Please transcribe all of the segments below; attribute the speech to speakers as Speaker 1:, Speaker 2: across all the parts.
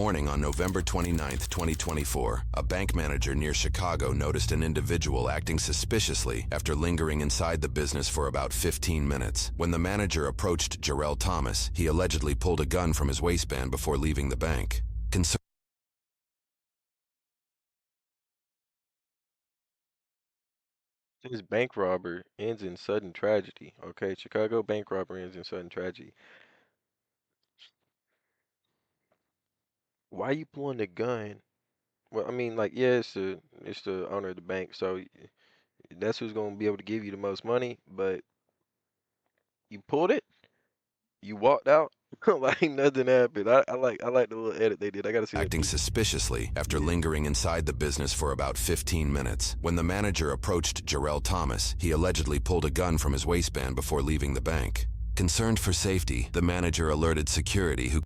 Speaker 1: Morning on November 29th, 2024, a bank manager near Chicago noticed an individual acting suspiciously after lingering inside the business for about 15 minutes. When the manager approached Jarrell Thomas, he allegedly pulled a gun from his waistband before leaving the bank.
Speaker 2: This bank robber ends in sudden tragedy. Okay, Chicago bank robber ends in sudden tragedy. Why you pulling the gun? Well, I mean, like, yeah, it's the owner of the bank, so that's who's gonna be able to give you the most money. But you pulled it, you walked out like nothing happened. I like the little edit they did. I gotta see that
Speaker 1: Acting
Speaker 2: too.
Speaker 1: suspiciously after lingering inside the business for about 15 minutes. When the manager approached Jarrell Thomas, he allegedly pulled a gun from his waistband before leaving the bank. Concerned for safety, the manager alerted security who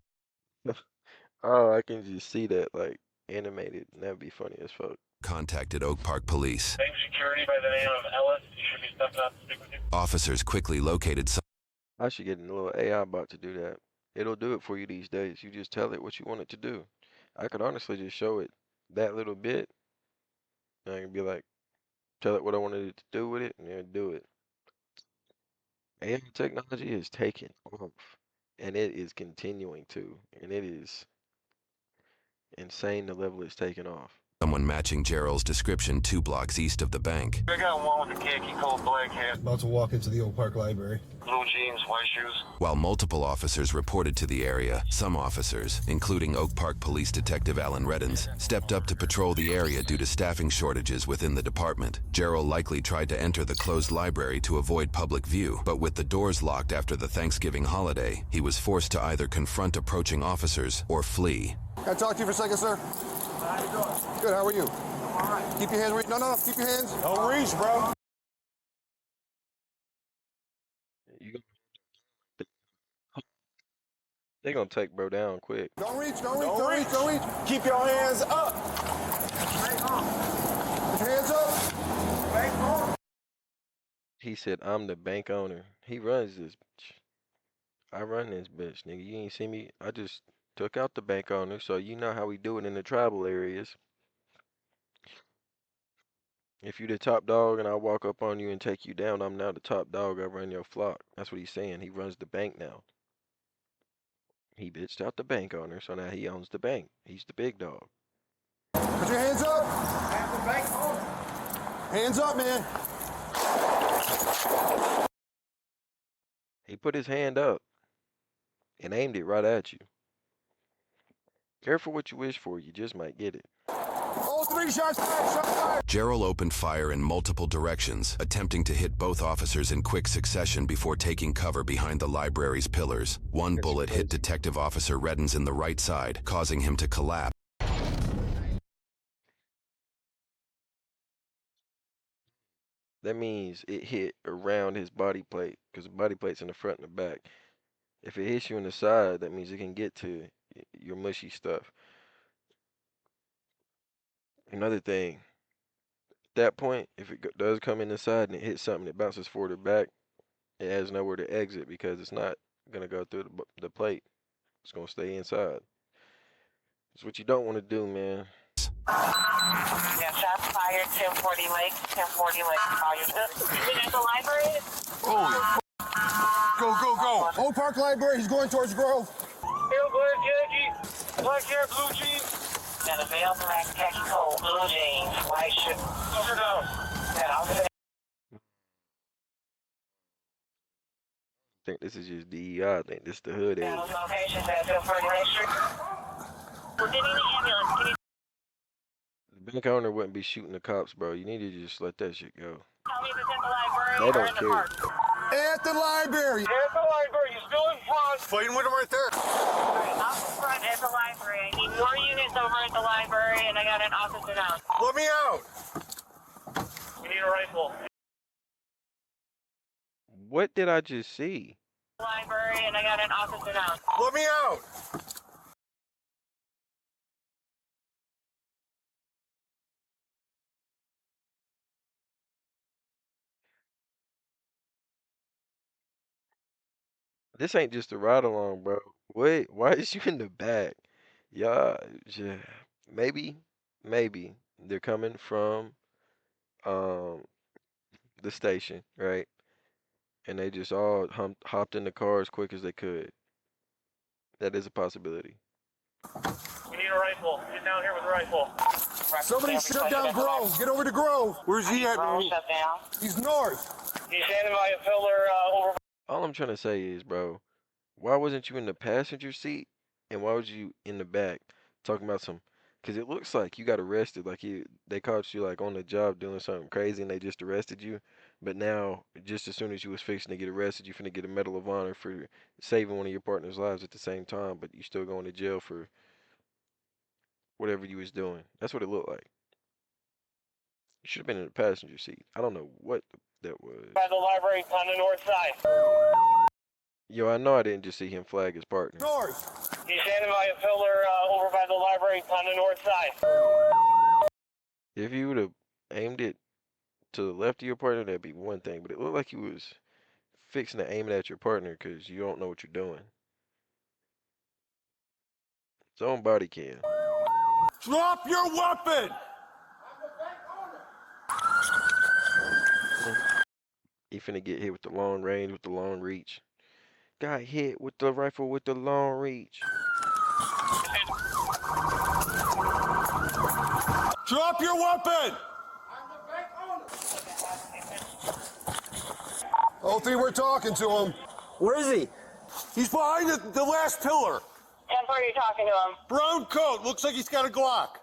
Speaker 2: Oh, I can just see that like animated. That'd be funny as fuck.
Speaker 1: contacted Oak Park Police.
Speaker 3: Bank security by the name of Ellis. You should be stepping up to speak with you.
Speaker 1: Officers quickly located
Speaker 2: I should get a little AI bot to do that. It'll do it for you these days. You just tell it what you want it to do. I could honestly just show it that little bit, and I can be like, tell it what I wanted it to do with it, and it'll do it. AI technology is taking off, and it is continuing to, and it is insane the level it's taking off.
Speaker 1: someone matching Jarrell's description 2 blocks east of the bank.
Speaker 3: I got one with a khaki coat, black hat,
Speaker 4: About to walk into the Oak Park Library.
Speaker 3: blue jeans, white shoes.
Speaker 1: While multiple officers reported to the area, some officers, including Oak Park Police Detective Alan Reddens, stepped up to patrol the area due to staffing shortages within the department. Jarrell likely tried to enter the closed library to avoid public view, but with the doors locked after the Thanksgiving holiday, he was forced to either confront approaching officers or flee.
Speaker 4: Can I talk to you for a second, sir?
Speaker 3: How you doing?
Speaker 4: Good, how are you?
Speaker 3: All right.
Speaker 4: Keep your hands, no, keep your hands.
Speaker 3: Don't reach, bro.
Speaker 2: You gon- They gonna take bro down quick.
Speaker 4: Don't reach, don't reach.
Speaker 3: Keep your hands up.
Speaker 4: Put your hands up.
Speaker 3: Bank on.
Speaker 2: He said, I'm the bank owner. He runs this bitch. I run this bitch, nigga. You ain't see me. I just took out the bank owner, so you know how we do it in the tribal areas. If you the top dog and I walk up on you and take you down, I'm now the top dog. I run your flock. That's what he's saying. He runs the bank now. He bitched out the bank owner, so now he owns the bank. He's the big dog.
Speaker 4: Put your hands up.
Speaker 3: Have the bank on.
Speaker 4: Hands up, man.
Speaker 2: He put his hand up and aimed it right at you. Careful what you wish for, you just might get it.
Speaker 4: All 3 shots fired, shot fired.
Speaker 1: Jarrell opened fire in multiple directions, attempting to hit both officers in quick succession before taking cover behind the library's pillars. One bullet hit Detective Officer Reddens in the right side, causing him to collapse.
Speaker 2: That means it hit around his body plate, because the body plate's in the front and the back. If it hits you in the side, that means it can get to your mushy stuff. Another thing, at that point, if it does come in the side and it hits something that bounces forward or back, it has nowhere to exit because it's not going to go through the plate. It's going to stay inside. That's what you don't want to do, man.
Speaker 5: Yeah, shots fired, 1040 Lake, 1040 Lake. Is it at the library?
Speaker 4: Oh. Go. Oak Park Library, he's going towards Grove.
Speaker 3: Heel black khaki, black hair, blue jeans.
Speaker 5: And a male black khaki coat, blue jeans, white shirt.
Speaker 3: Cover down.
Speaker 5: And I'll say,
Speaker 2: I think this is just DEI. I think this is the hood area.
Speaker 5: those locations at 1040 Lake Street. We're getting the ambulance. Can you
Speaker 2: The bank owner wouldn't be shooting the cops, bro. You need to just let that shit go.
Speaker 5: tell me if it's at the library
Speaker 2: They
Speaker 5: or
Speaker 2: don't
Speaker 5: in the
Speaker 2: care.
Speaker 5: park?
Speaker 4: At the library.
Speaker 3: At the library. You're still in front.
Speaker 4: Fighting with him right there.
Speaker 5: Out front at the library. I need more units over at the library, and I got an officer now.
Speaker 4: Let me out.
Speaker 3: We need a rifle.
Speaker 2: What did I just see?
Speaker 5: Library, and I got an officer now.
Speaker 4: Let me out.
Speaker 2: This ain't just a ride along, bro. Wait, why is you in the back? Yeah, yeah, maybe, maybe they're coming from um the station, right? And they just all hopped in the car as quick as they could. That is a possibility.
Speaker 3: We need a rifle. Get down here with a rifle.
Speaker 4: Somebody shut down Grove. Get over to Grove. Where's he at?
Speaker 5: Roll shut down.
Speaker 4: He's north.
Speaker 3: He's standing by a pillar over.
Speaker 2: All I'm trying to say is, bro, why wasn't you in the passenger seat and why was you in the back talking about some? Because it looks like you got arrested, like they caught you like on the job doing something crazy and they just arrested you. But now, just as soon as you was fixing to get arrested, you finna get a Medal of Honor for saving one of your partner's lives at the same time, but you still going to jail for whatever you was doing. That's what it looked like. You should have been in the passenger seat. I don't know what that was.
Speaker 3: By the library on the north side.
Speaker 2: Yo, I know I didn't just see him flag his partner.
Speaker 4: North.
Speaker 3: He's standing by a pillar over by the library on the north side.
Speaker 2: If you would have aimed it to the left of your partner, that'd be one thing. But it looked like he was fixing to aim it at your partner because you don't know what you're doing. It's on body cam.
Speaker 4: Drop your weapon.
Speaker 2: He finna get hit with the long range, with the long reach. Got hit with the rifle with the long reach.
Speaker 4: Drop your weapon. Oh, three, we're talking to him.
Speaker 6: Where is he?
Speaker 4: He's behind the last pillar.
Speaker 5: 10 are you talking to him?
Speaker 4: Brown coat. Looks like he's got a Glock.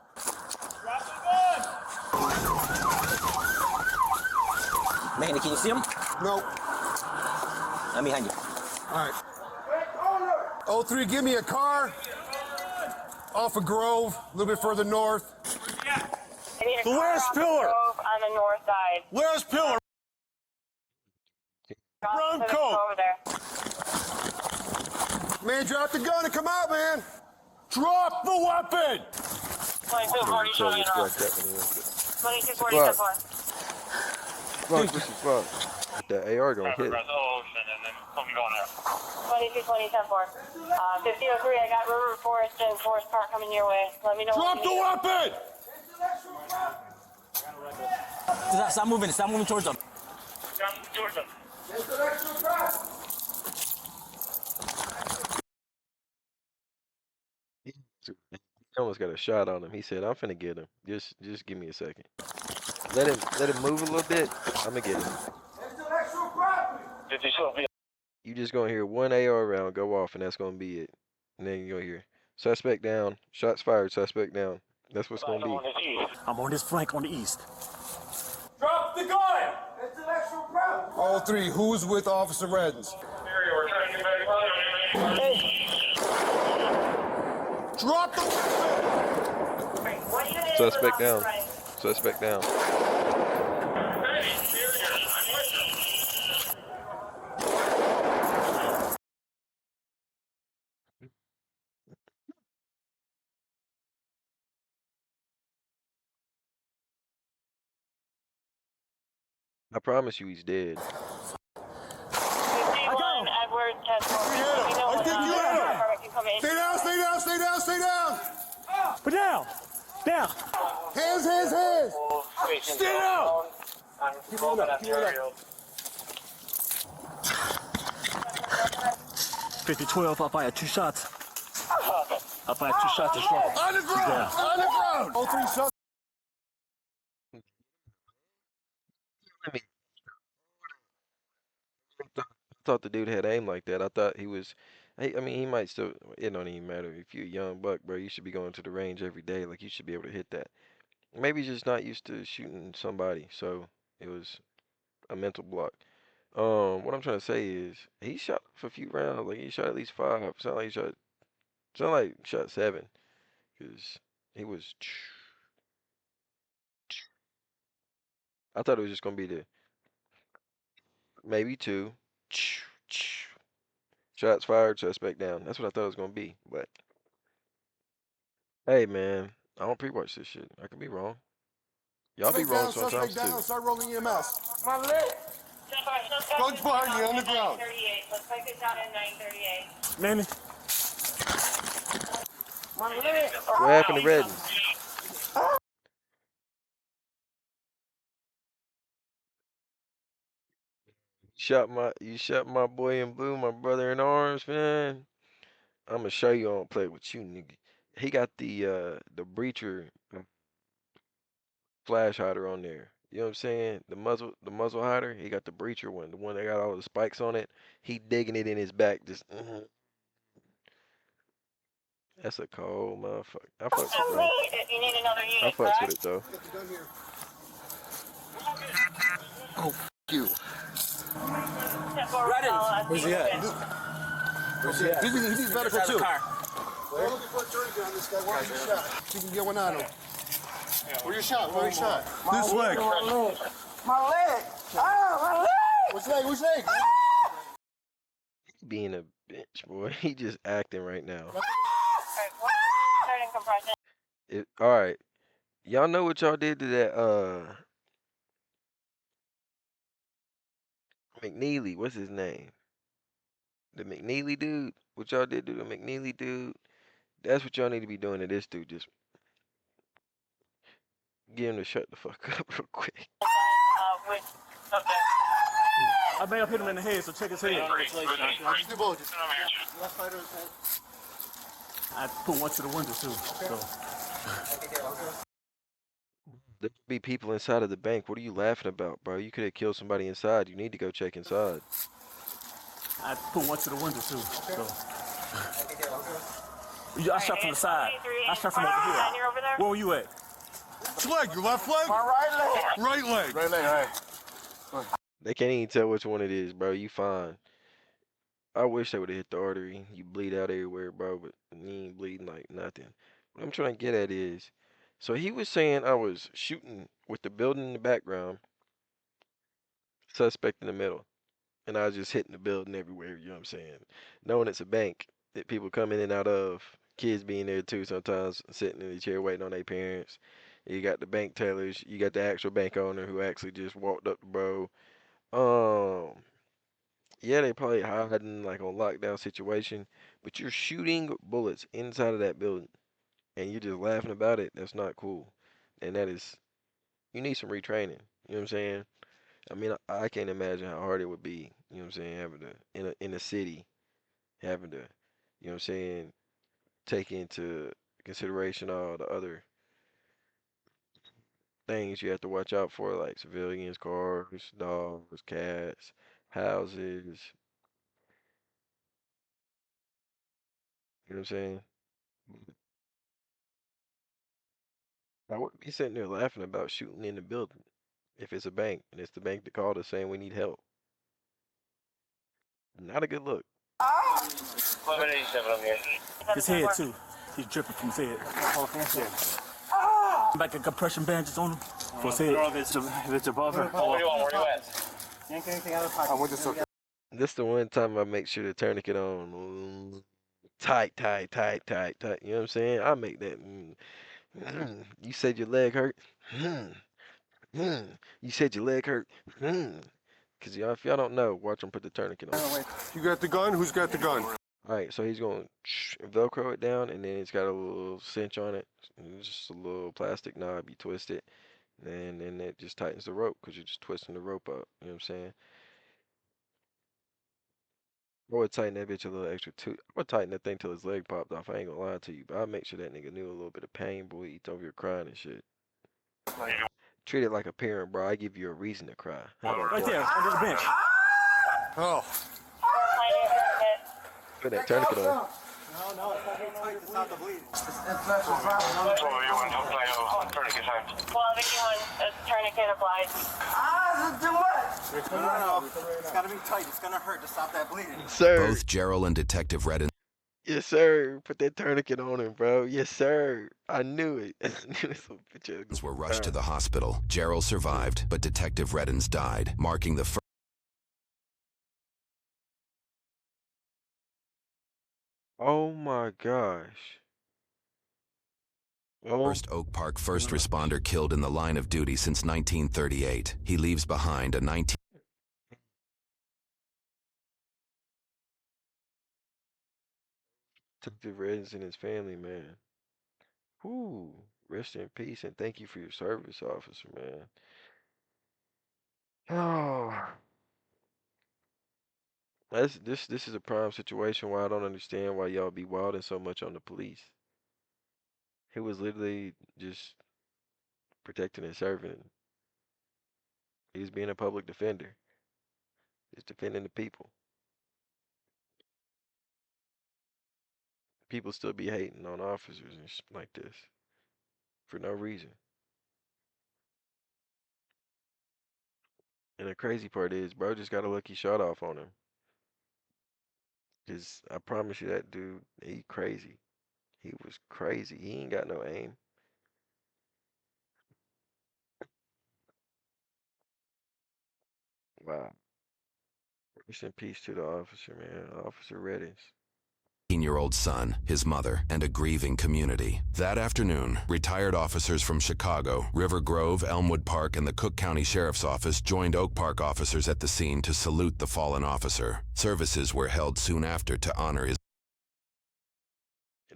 Speaker 6: Manny, can you see him?
Speaker 4: Nope.
Speaker 6: I'm behind you.
Speaker 4: All right. Oh, three, give me a car. Off of Grove, a little bit further north.
Speaker 5: I need a
Speaker 4: The
Speaker 5: car
Speaker 4: last
Speaker 5: off the
Speaker 4: pillar.
Speaker 5: Grove on the north side.
Speaker 4: Last pillar. Brown
Speaker 5: Officer,
Speaker 4: coat.
Speaker 5: Over there.
Speaker 4: Man, drop the gun and come out, man. Drop the weapon.
Speaker 5: 2240
Speaker 2: So
Speaker 5: showing
Speaker 2: it's
Speaker 5: off.
Speaker 2: like that when he wants to-
Speaker 5: 2240
Speaker 2: Glock.
Speaker 5: so far.
Speaker 2: Fuck, this is fuck. That AR gonna hit.
Speaker 3: Across the ocean and then something going there.
Speaker 5: 2220 10 4. 5003, I got River Forest and Forest Park coming your way. Let me know
Speaker 4: Drop
Speaker 5: when
Speaker 4: the
Speaker 5: you need it.
Speaker 4: weapon.
Speaker 6: Stop moving. Stop moving towards them.
Speaker 3: Down towards them.
Speaker 2: He almost got a shot on him. He said, "I'm finna get him. Just give me a second. Let him move a little bit. I'm gonna get him."
Speaker 3: 50
Speaker 2: You just gonna hear one AR round go off, and that's gonna be it. And then you're gonna hear suspect down, shots fired, suspect down. That's what's gonna be.
Speaker 6: I'm on this flank on the east.
Speaker 3: Drop the gun!
Speaker 4: All three, who's with Officer Reddens?
Speaker 3: We're trying to get back.
Speaker 4: Drop the
Speaker 5: What unit is
Speaker 2: Suspect
Speaker 5: on
Speaker 2: down.
Speaker 5: the right?
Speaker 2: Suspect down. I promise you he's dead.
Speaker 5: 51 Edward 10 4. Let me know
Speaker 4: I
Speaker 5: when
Speaker 4: think you had him.
Speaker 5: department can come in.
Speaker 4: Stay down, stay down, stay down, stay down.
Speaker 6: Put down. Down.
Speaker 4: Hands, hands, hands. Stay down.
Speaker 3: I'm Roman, Ontario.
Speaker 6: 5012. I fired 2 shots. I fired 2 shots. It's wrong.
Speaker 4: On the ground, on the ground. All three shots.
Speaker 2: I thought the dude had aim like that. I thought he was. I mean, he might still. It don't even matter if you're a young buck, bro. You should be going to the range every day. Like you should be able to hit that. Maybe he's just not used to shooting somebody, so it was a mental block. What I'm trying to say is he shot for a few rounds. Like he shot at least 5. Sound like he shot. Sound like he shot 7, cause he was. I thought it was just gonna be the maybe 2. Shots fired, suspect down. That's what I thought it was gonna be. But hey, man, I don't pre-watch this shit. I could be wrong. Y'all be wrong sometimes
Speaker 4: down,
Speaker 2: too.
Speaker 4: start rolling EMS.
Speaker 5: My lip.
Speaker 4: Guns behind you on the ground.
Speaker 5: 938. Looks like it's down in 938.
Speaker 6: Manny.
Speaker 2: What happened to Redden? You shot my boy in blue, my brother in arms, man. I'ma show you I don't play with you, nigga. He got the breacher flash hider on there. You know what I'm saying? The muzzle hider. He got the breacher one, the one that got all the spikes on it. He digging it in his back, just. That's a cold motherfucker. I fucks with it.
Speaker 5: If you need another
Speaker 2: I
Speaker 5: unit,
Speaker 2: fucks with it though.
Speaker 4: Oh, you.
Speaker 6: Where's he at? Where's he at?
Speaker 4: He needs medical
Speaker 6: Inside the
Speaker 4: too.
Speaker 6: car.
Speaker 4: We're looking for a tourniquet on this guy. Where's your shot? You can get one on him. Where your shot? Where your shot? This leg.
Speaker 7: My leg. Oh, my leg.
Speaker 4: Which leg? Which leg?
Speaker 2: Being a bitch, boy. He just acting right now.
Speaker 5: starting compression.
Speaker 2: All right. Y'all know what y'all did to that McNeely? What's his name? The McNeely dude? What y'all did to the McNeely dude? That's what y'all need to be doing to this dude. Just get him to shut the fuck up real quick.
Speaker 6: I may have hit him in the head, so check his head.
Speaker 4: Just do both. Just left side of his head.
Speaker 6: I put one to the window too. So.
Speaker 2: There could be people inside of the bank. What are you laughing about, bro? You could have killed somebody inside. You need to go check inside.
Speaker 6: I put one to the window too. So. I shot from the side. I shot from over here. Where were you at?
Speaker 4: Which leg? Your left leg?
Speaker 7: My right leg.
Speaker 4: Right leg. Right leg, all right.
Speaker 2: They can't even tell which one it is, bro. You fine. I wish they would have hit the artery. You bleed out everywhere, bro, but you ain't bleeding like nothing. What I'm trying to get at is, so he was saying I was shooting with the building in the background, suspect in the middle, and I was just hitting the building everywhere, you know what I'm saying? Knowing it's a bank that people come in and out of, kids being there too sometimes, sitting in the chair waiting on their parents. You got the bank tellers, you got the actual bank owner who actually just walked up to bro. Yeah, they probably hiding like on lockdown situation, but you're shooting bullets inside of that building and you're just laughing about it. That's not cool. And that is, you need some retraining. You know what I'm saying? I mean, I can't imagine how hard it would be, you know what I'm saying, having to, in a city, having to, you know what I'm saying, take into consideration all the other things you have to watch out for, like civilians, cars, dogs, cats, houses. You know what I'm saying? I wouldn't be sitting there laughing about shooting in the building if it's a bank and it's the bank that called us saying we need help. Not a good look.
Speaker 3: 1187 on here.
Speaker 6: His head too. He's dripping from his head. Like a compression bandages on him for his head. If it's above her.
Speaker 3: What do you want? Where you at?
Speaker 7: Yank anything out of the pocket.
Speaker 4: I want this okay.
Speaker 2: This the one time I make sure the tourniquet on. Tight, tight, tight, tight, tight. You know what I'm saying? I make that. You said your leg hurt? You said your leg hurt? Because y'all, if y'all don't know, watch him put the tourniquet on.
Speaker 4: You got the gun? Who's got the gun?
Speaker 2: Alright, so he's going to Velcro it down, and then it's got a little cinch on it. It's just a little plastic knob. You twist it, and then it just tightens the rope because you're just twisting the rope up. You know what I'm saying? I would tighten that bitch a little extra too. I would tighten that thing till his leg popped off. I ain't gonna lie to you, but I'll make sure that nigga knew a little bit of pain, boy. He over here crying and shit. Treat it like a parent, bro. I give you a reason to cry. How about
Speaker 6: Right
Speaker 2: that?
Speaker 6: there, under the bench.
Speaker 4: Oh.
Speaker 2: Put that tourniquet on.
Speaker 7: No, it's not getting tight. It's not the bleeding. It's inflection
Speaker 3: Well, you want to apply a tourniquet, sorry.
Speaker 5: 1281, a tourniquet applied.
Speaker 7: Ah, this is too much. No. It's got to be tight. It's going to hurt to stop that bleeding.
Speaker 2: Sir.
Speaker 1: Both Gerald and Detective Redden.
Speaker 2: Yes, sir. Put that tourniquet on him, bro. Yes, sir. I knew it. I knew this little bitch
Speaker 1: Were rushed to the hospital. Gerald survived, but Detective Reddens died, marking the first.
Speaker 2: Oh my gosh. Oh.
Speaker 1: First Oak Park first responder killed in the line of duty since 1938. He leaves behind a 19.
Speaker 2: Detective Reddens and his family, man. Whoo, rest in peace and thank you for your service, officer, man. Oh, this is a prime situation why I don't understand why y'all be wilding so much on the police. He was literally just protecting and serving. He was being a public defender. He's defending the people. People still be hating on officers and like this for no reason. And the crazy part is, bro just got a lucky shot off on him. Cause I promise you that dude, he crazy. He was crazy. He ain't got no aim. Wow. Rest in peace to the officer, man. Officer Reddins.
Speaker 1: 18-year-old son, his mother, and a grieving community. That afternoon, retired officers from Chicago, River Grove, Elmwood Park, and the Cook County Sheriff's Office joined Oak Park officers at the scene to salute the fallen officer. Services were held soon after to honor his.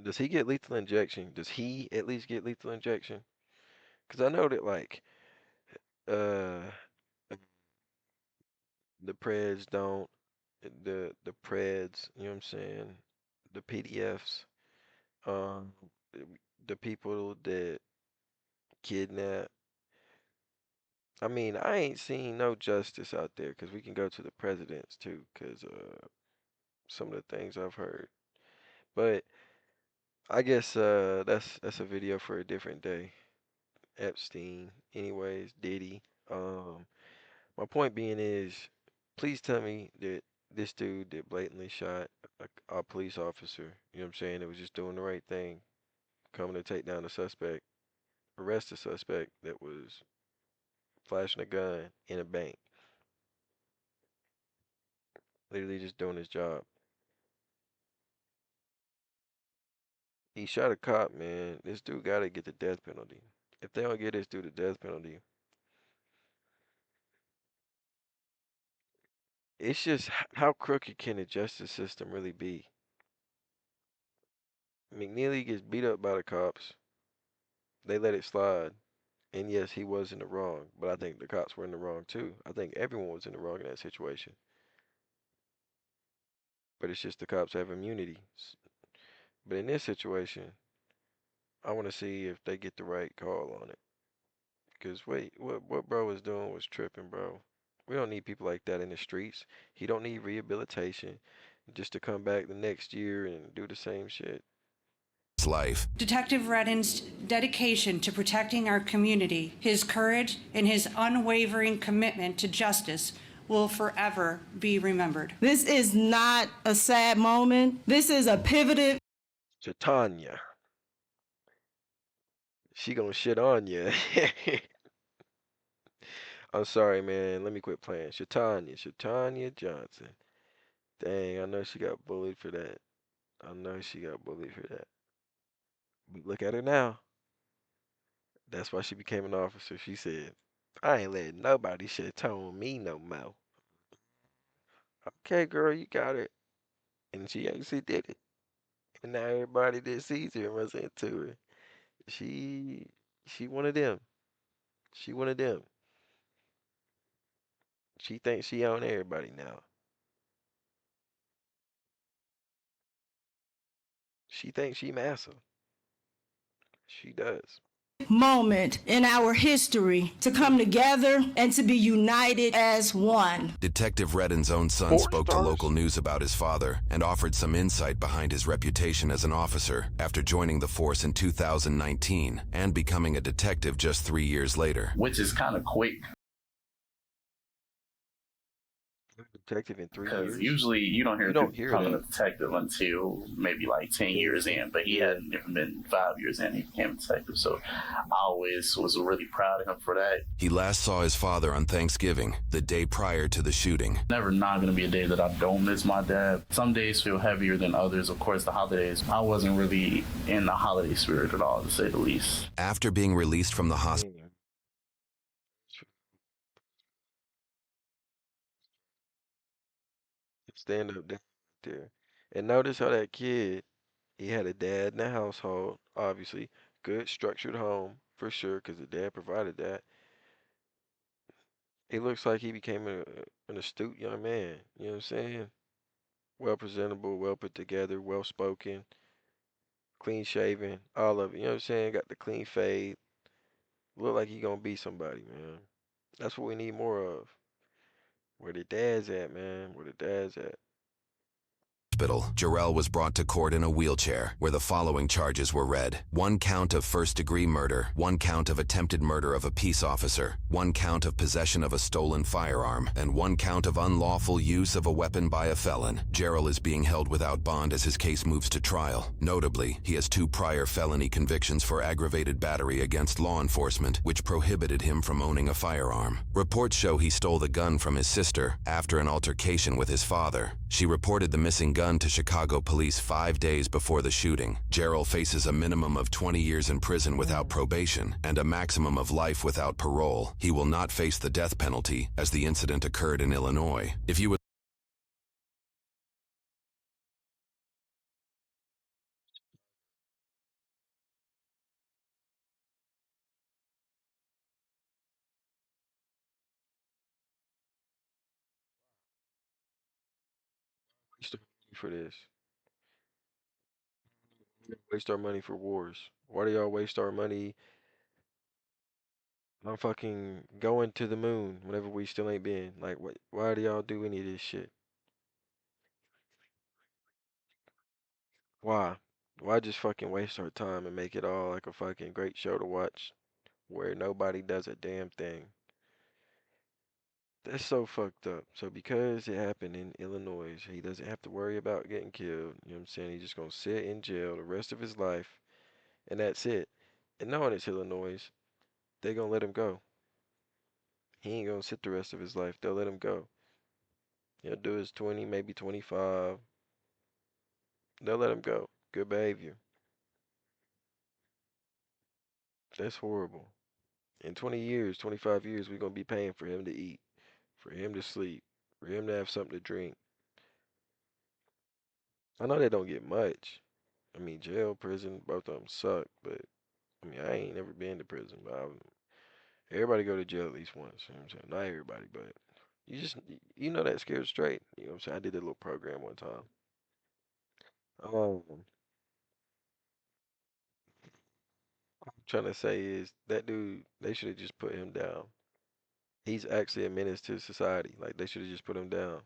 Speaker 2: Does he get lethal injection? Does he at least get lethal injection? Because I know that, like, uh, the Preds don't, the Preds, you know what I'm saying? The PDFs, um, the people that kidnap. I mean, I ain't seen no justice out there because we can go to the presidents too, because some of the things I've heard. But I guess that's a video for a different day. Epstein, anyways, Diddy. My point being is, please tell me that this dude that blatantly shot a police officer, you know what I'm saying, it was just doing the right thing, coming to take down the suspect, arrest the suspect that was flashing a gun in a bank, literally just doing his job. He shot a cop, man. This dude gotta get the death penalty. If they don't get this dude the death penalty, it's just how crooked can the justice system really be? McNeely gets beat up by the cops. They let it slide. And yes, he was in the wrong, but I think the cops were in the wrong too. I think everyone was in the wrong in that situation. But it's just the cops have immunity. But in this situation, I want to see if they get the right call on it. Because wait, what bro was doing was tripping, bro. We don't need people like that in the streets. He don't need rehabilitation just to come back the next year and do the same shit.
Speaker 1: Life.
Speaker 8: Detective Reddin's dedication to protecting our community, his courage, and his unwavering commitment to justice will forever be remembered.
Speaker 9: This is not a sad moment. This is a pivotal.
Speaker 2: Chatanya. She gonna shit on you. I'm sorry, man. Let me quit playing. Shatanya Johnson. Dang, I know she got bullied for that. I know she got bullied for that. But look at her now. That's why she became an officer. She said, I ain't letting nobody shit on me no more. Okay, girl, you got it. And she actually did it. And now everybody that sees her runs into her. She one of them. She one of them. She thinks she own everybody now. She thinks she massa. She does.
Speaker 9: Moment in our history to come together and to be united as one.
Speaker 1: Detective Reddin's own son
Speaker 2: 4
Speaker 1: spoke to
Speaker 2: stars?
Speaker 1: local news about his father and offered some insight behind his reputation as an officer after joining the force in 2019 and becoming a detective just 3 years later.
Speaker 10: Which is kind of quick.
Speaker 2: Detective in 3
Speaker 10: Because
Speaker 2: years?
Speaker 10: usually you don't hear people becoming a
Speaker 2: that.
Speaker 10: detective until maybe like 10 years in, but he hadn't even been 5 years in, he became a detective. So I always was really proud of him for that.
Speaker 1: He last saw his father on Thanksgiving, the day prior to the shooting.
Speaker 10: Never not going to be a day that I don't miss my dad. Some days feel heavier than others. Of course, the holidays, I wasn't really in the holiday spirit at all, to say the least.
Speaker 1: After being released from the hospital,
Speaker 2: Stand up there. And notice how that kid, he had a dad in the household, obviously. good structured home for sure, because the dad provided that. He looks like he became an astute young man. You know what I'm saying? Well presentable, well put together, well spoken, clean shaven, all of it. You know what I'm saying? Got the clean fade. Look like he gonna be somebody, man. That's what we need more of. Where the dad's at, man. Where the dad's at.
Speaker 1: Hospital, Jarrell was brought to court in a wheelchair, where the following charges were read. 1 count of first-degree murder, 1 count of attempted murder of a peace officer, 1 count of possession of a stolen firearm, and 1 count of unlawful use of a weapon by a felon. Jarrell is being held without bond as his case moves to trial. Notably, he has 2 prior felony convictions for aggravated battery against law enforcement, which prohibited him from owning a firearm. Reports show he stole the gun from his sister after an altercation with his father. She reported the missing gun to Chicago police 5 days before the shooting. Jarrell faces a minimum of 20 years in prison without probation and a maximum of life without parole. He will not face the death penalty, as the incident occurred in Illinois. If you would
Speaker 2: waste our money for this. Waste our money for wars. Why do y'all waste our money on fucking going to the moon whenever we still ain't been? Like, what? Why do y'all do any of this shit? Why? Why just fucking waste our time and make it all like a fucking great show to watch where nobody does a damn thing? That's so fucked up. So because it happened in Illinois, he doesn't have to worry about getting killed. You know what I'm saying? He's just gonna sit in jail the rest of his life, and that's it. And knowing it's Illinois, they gonna let him go. He ain't gonna sit the rest of his life. They'll let him go. He'll do his 20, maybe 25. They'll let him go. Good behavior. That's horrible. In 20 years, 25 years, we're gonna be paying for him to eat, for him to sleep, for him to have something to drink. I know they don't get much. I mean, jail, prison, both of them suck, but I mean, I ain't never been to prison, but everybody go to jail at least once. You know what I'm saying? Not everybody, but you know that scared straight. You know what I'm saying? I did a little program one time. Um, I'm trying to say is that dude, they should have just put him down. He's actually a menace to society. Like, they should have just put him down.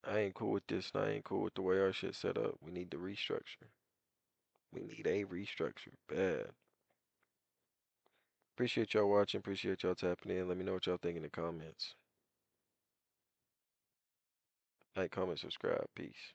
Speaker 2: I ain't cool with this, and I ain't cool with the way our shit's set up. We need to restructure. We need a restructure. Bad. Appreciate y'all watching. Appreciate y'all tapping in. Let me know what y'all think in the comments. Like, comment, subscribe. Peace.